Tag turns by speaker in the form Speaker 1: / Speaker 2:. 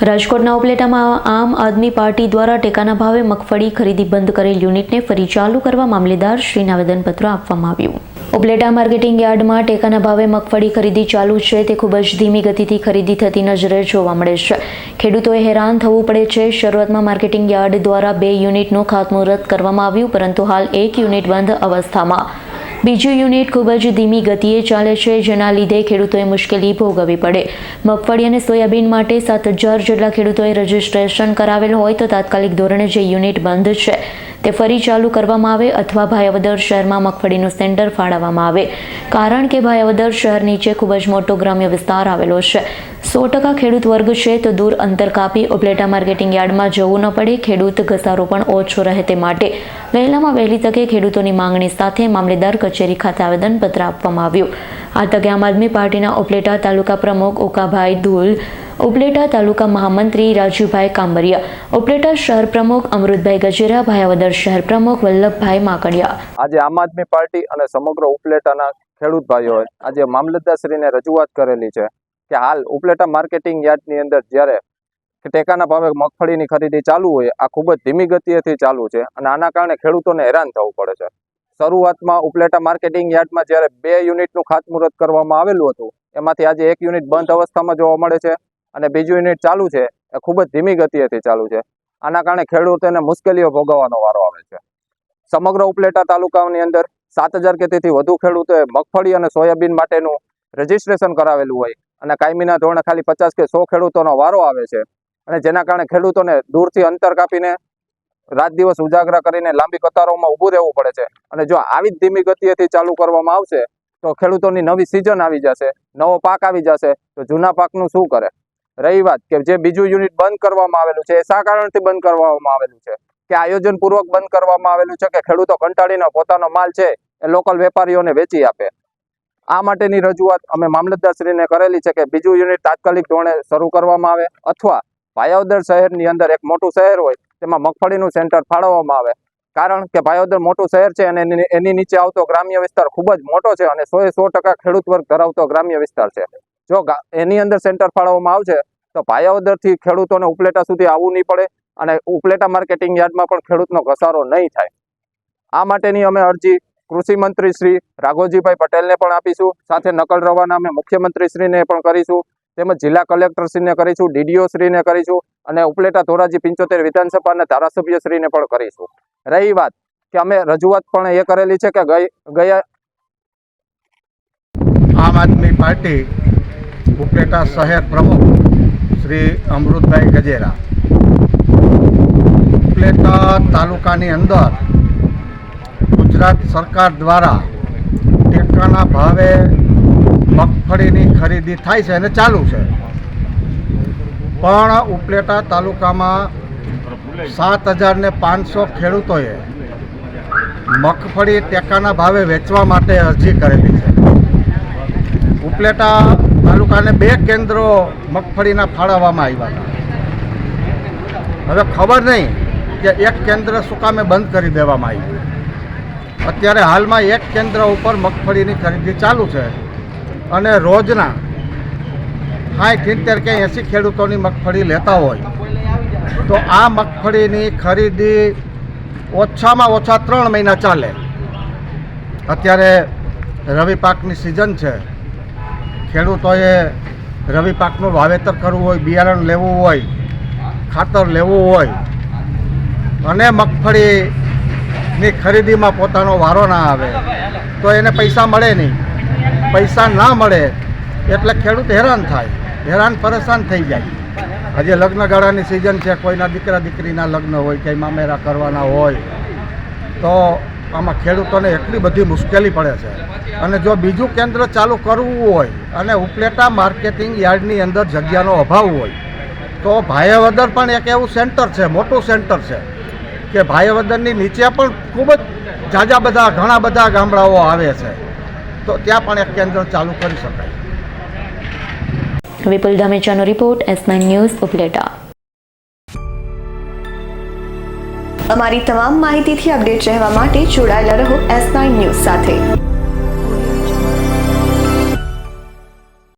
Speaker 1: રાજકોટના ઉપલેટામાં આમ આદમી પાર્ટી દ્વારા ટેકાના ભાવે મગફળી ખરીદી બંધ કરેલ યુનિટને ફરી ચાલુ કરવા મામલેદાર શ્રીને આવેદનપત્ર આપવામાં આવ્યું। ઉપલેટા માર્કેટિંગ યાર્ડમાં ટેકાના ભાવે મગફળી ખરીદી ચાલુ છે તે ખૂબ જ ધીમી ગતિથી ખરીદી થતી નજરે જોવા મળે છે। ખેડૂતોએ હેરાન થવું પડે છે। શરૂઆતમાં માર્કેટિંગ યાર્ડ દ્વારા 2 યુનિટનું ખાતમુહૂર્ત કરવામાં આવ્યું, પરંતુ હાલ 1 યુનિટ બંધ અવસ્થામાં, બીજું યુનિટ ખૂબ જ ધીમી ગતિએ ચાલે છે, જેના લીધે ખેડૂતોએ મુશ્કેલી ભોગવવી પડે। મગફળી અને સોયાબીન માટે 7,000 જેટલા ખેડૂતોએ રજીસ્ટ્રેશન કરાવેલ હોય તો તાત્કાલિક ધોરણે જે યુનિટ બંધ છે તે ફરી ચાલુ કરવામાં આવે અથવા ભાયાવદર શહેરમાં મગફળીનું સેન્ટર ફાળવવામાં આવે, કારણ કે ભાયાવદર શહેર નીચે ખૂબ જ મોટો ગ્રામ્ય વિસ્તાર આવેલો છે। 100% ખેડૂત વર્ગ છે તો દૂર અંતર કાપી ઉપલેટા માર્કેટિંગ યાર્ડમાં જવું ન પડે, ખેડૂત ઘસારો પણ ઓછો રહે તે માટે વહેલામાં વહેલી તકે ખેડૂતોની માંગણી સાથે મામલેદાર કચેરી ખાતે આવેદનપત્ર આપવામાં આવ્યું। આ તકે આમ આદમી પાર્ટીના ઉપલેટા તાલુકા પ્રમુખ ઓકાભાઈ ધુલ, ઉપલેટા તાલુકા મહામંત્રી રાજુભાઈ કાંબરિયા, ઉપલેટા શહેર પ્રમુખ અમૃતભાઈ ગજેરા, ભાયાવદર શહેર પ્રમુખ વલ્લભભાઈ માકડિયા
Speaker 2: આજે આમ આદમી પાર્ટી અને સમગ્ર ઉપલેટાના ખેડૂત ભાઈઓએ આજે મામલતદારશ્રીને રજૂઆત કરેલી છે કે હાલ ઉપલેટા માર્કેટિંગ યાર્ડની અંદર જ્યારે ટેકાના ભાવે મગફળીની ખરીદી ચાલુ હોય, આ ખૂબ જ ધીમી ગતિએથી ચાલુ છે અને આના કારણે ખેડૂતોને હેરાન થવું પડે છે। શરૂઆતમાં ઉપલેટા માર્કેટિંગ યાર્ડમાં જ્યારે 2 યુનિટનું ખાતમુહૂર્ત કરવામાં આવેલું હતું, એમાંથી આજે 1 યુનિટ બંધ અવસ્થામાં જોવા મળે છે અને બીજું યુનિટ ચાલુ છે એ ખૂબ જ ધીમી ગતિએથી ચાલુ છે। આના કારણે ખેડૂતોને મુશ્કેલીઓ ભોગવવાનો વારો આવે છે। સમગ્ર ઉપલેટા તાલુકાની અંદર 7,000 કે તેથી વધુ ખેડૂતોએ મગફળી અને સોયાબીન માટેનું રજીસ્ટ્રેશન કરાવેલું હોય અને કાયમીના ધોરણે ખાલી 50 કે 100 ખેડૂતોનો વારો આવે છે અને જેના કારણે ખેડૂતોને દૂરથી અંતર કાપીને રાત દિવસ ઉજાગરા કરીને લાંબી કતારોમાં ઊભું રહેવું પડે છે અને જો આવી જ ધીમી ગતિએથી ચાલુ કરવામાં આવશે તો ખેડૂતોની નવી સિઝન આવી જશે, નવો પાક આવી જશે, તો જૂના પાકનું શું કરે? રહી વાત કે જે બીજું યુનિટ બંધ કરવામાં આવેલું છે, એ શા કારણથી બંધ કરવામાં આવેલું છે કે આયોજનપૂર્વક બંધ કરવામાં આવેલું છે કે ખેડૂતો કંટાળીને પોતાનો માલ છે એ લોકલ વેપારીઓને વેચી આપે? આ માટેની રજૂઆત અમે મામલતદારશ્રીને કરેલી છે કે બીજું યુનિટ તાત્કાલિક ધોરણે શરૂ કરવામાં આવે અથવા ભાયાવદર શહેરની અંદર એક મોટું શહેર હોય તેમાં મગફળીનું સેન્ટર ફાળવવામાં આવે, કારણ કે ભાયાવદર મોટું શહેર છે અને એની નીચે આવતો ગ્રામ્ય વિસ્તાર ખૂબ જ મોટો છે અને 100% ખેડૂત વર્ગ ધરાવતો ગ્રામ્ય વિસ્તાર છે। જો એની અંદર સેન્ટર ફાળવવામાં આવશે તો ભાયાવદરથી ખેડૂતોને ઉપલેટા સુધી આવવું નહીં પડે અને ઉપલેટા માર્કેટિંગ યાર્ડમાં પણ ખેડૂતનો ઘસારો નહીં થાય। આ માટેની અમે અરજી કૃષિ મંત્રી શ્રી રાઘોજીભાઈ પટેલને પણ આપીશું, સાથે નકલ રવાના અમે મુખ્યમંત્રી શ્રીને પણ કરીશું, તેમજ જિલ્લા કલેક્ટર શ્રીને કરીશું, ડીડીઓ શ્રીને કરીશું અને ઉપલેટા ધોરાજી 75 વિધાનસભાના ધારાસભ્ય શ્રીને પણ કરીશું। રહી વાત કે અમે રજૂઆત પણ એ કરેલી છે કે ગયા
Speaker 3: આમ આદમી પાર્ટી ઉપલેટા શહેર પ્રમુખ શ્રી અમૃતભાઈ ગજેરા ઉપલેટા તાલુકાની અંદર ગુજરાત સરકાર દ્વારા ટેકાના ભાવે મગફળીની ખરીદી થાય છે અને ચાલુ છે, પણ ઉપલેટા તાલુકામાં 7,500 ખેડૂતોએ મગફળી ટેકાના ભાવે વેચવા માટે અરજી કરેલી છે। ઉપલેટા તાલુકાને 2 કેન્દ્રો મગફળીના ફાળવવામાં આવ્યા હતા। હવે ખબર નહીં કે 1 કેન્દ્ર શું કામે બંધ કરી દેવામાં આવ્યું। અત્યારે હાલમાં 1 કેન્દ્ર ઉપર મગફળીની ખરીદી ચાલુ છે અને રોજના 60, 70 કે 80 ખેડૂતોની મગફળી લેતા હોય તો આ મગફળીની ખરીદી ઓછામાં ઓછા 3 મહિના ચાલે। અત્યારે રવિ પાકની સિઝન છે, ખેડૂતોએ રવિ પાકનું વાવેતર કરવું હોય, બિયારણ લેવું હોય, ખાતર લેવું હોય અને મગફળીની ખરીદીમાં પોતાનો વારો ના આવે તો એને પૈસા મળે નહીં। પૈસા ના મળે એટલે ખેડૂત હેરાન થાય, હેરાન પરેશાન થઈ જાય। હજી લગ્નગાળાની સિઝન છે, કોઈના દીકરા દીકરીના લગ્ન હોય, કંઈ મામેરા કરવાના હોય તો આમાં ખેડૂતોને એટલી બધી મુશ્કેલી પડે છે। અને જો બીજું કેન્દ્ર ચાલુ કરવું હોય અને ઉપલેટા માર્કેટિંગ યાર્ડની અંદર જગ્યાનો અભાવ હોય તો ભાયાવદર પણ એક એવું સેન્ટર છે, મોટું સેન્ટર છે કે ભાયાવદરની નીચે પણ ખૂબ જ ઘણા બધા ગામડાઓ આવે છે, તો ત્યાં પણ એક કેન્દ્ર ચાલુ કરી શકાય।
Speaker 1: વિપુલ ધામેચાનો રિપોર્ટ, S9 ન્યૂઝ, ઉપલેટા।
Speaker 4: અમારી તમામ માહિતીથી અપડેટ રહેવા માટે જોડાયેલા રહો S9 ન્યૂઝ સાથે।